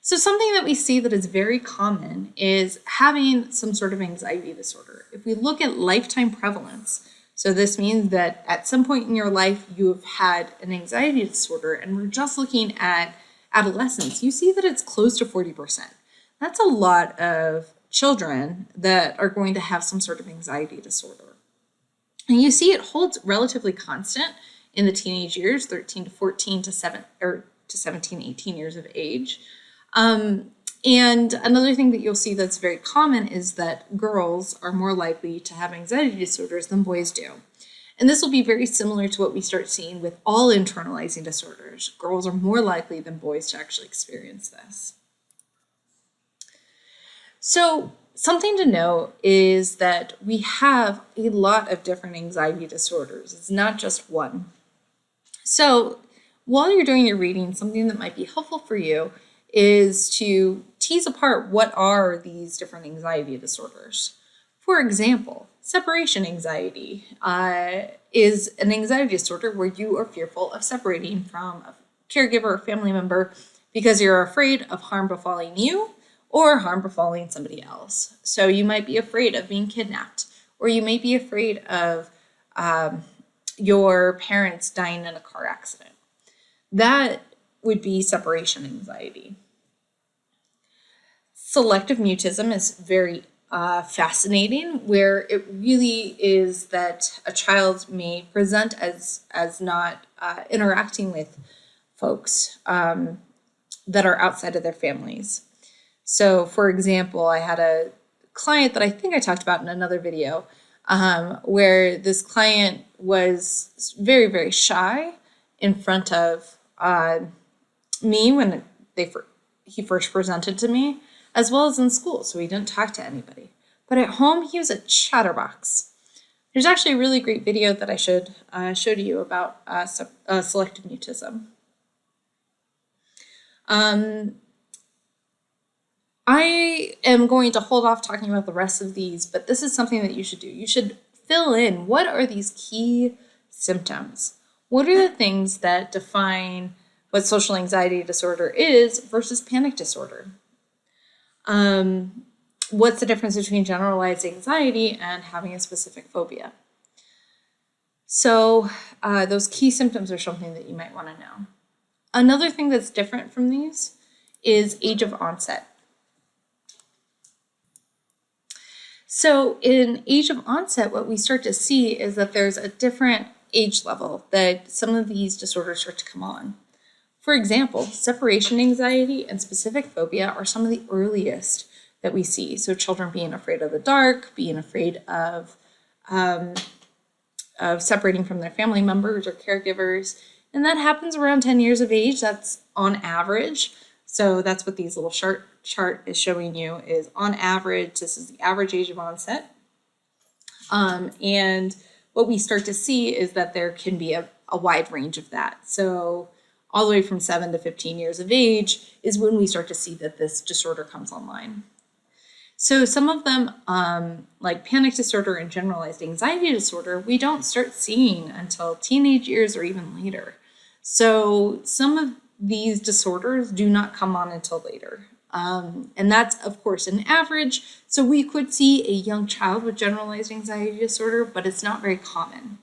So something that we see that is very common is having some sort of anxiety disorder. If we look at lifetime prevalence, so this means that at some point in your life you have had an anxiety disorder, and we're just looking at adolescence, you see that it's close to 40%. That's a lot of children that are going to have some sort of anxiety disorder. And you see it holds relatively constant in the teenage years, 13 to 14 to 17, 18 years of age. And another thing that you'll see that's very common is that girls are more likely to have anxiety disorders than boys do. And this will be very similar to what we start seeing with all internalizing disorders. Girls are more likely than boys to actually experience this. So something to know is that we have a lot of different anxiety disorders. It's not just one. So while you're doing your reading, something that might be helpful for you is to tease apart what are these different anxiety disorders. For example, separation anxiety is an anxiety disorder where you are fearful of separating from a caregiver or family member because you're afraid of harm befalling you or harm befalling somebody else. So you might be afraid of being kidnapped, or you may be afraid of your parents dying in a car accident. That would be separation anxiety. Selective mutism is very fascinating, where it really is that a child may present as not interacting with folks that are outside of their families. So, for example, I had a client that I think I talked about in another video, where this client was very, very shy in front of me when he first presented to me, as well as in school, so he didn't talk to anybody. But at home, he was a chatterbox. There's actually a really great video that I showed you about selective mutism. I am going to hold off talking about the rest of these, but this is something that you should do. You should fill in what are these key symptoms? What are the things that define what social anxiety disorder is versus panic disorder? What's the difference between generalized anxiety and having a specific phobia? So those key symptoms are something that you might want to know. Another thing that's different from these is age of onset. So in age of onset, what we start to see is that there's a different age level that some of these disorders start to come on. For example, separation anxiety and specific phobia are some of the earliest that we see. So children being afraid of the dark, being afraid of separating from their family members or caregivers. And that happens around 10 years of age. That's on average. So that's what these little chart is showing you is on average, this is the average age of onset. And what we start to see is that there can be a wide range of that. So all the way from 7 to 15 years of age is when we start to see that this disorder comes online. So some of them, like panic disorder and generalized anxiety disorder, we don't start seeing until teenage years or even later. So some of these disorders do not come on until later. And that's, of course, an average. So we could see a young child with generalized anxiety disorder, but it's not very common.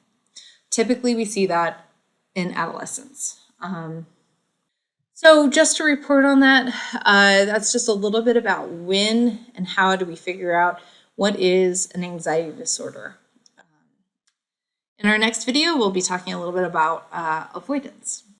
Typically, we see that in adolescence. So just to report on that, that's just a little bit about when and how do we figure out what is an anxiety disorder. In our next video, we'll be talking a little bit about avoidance.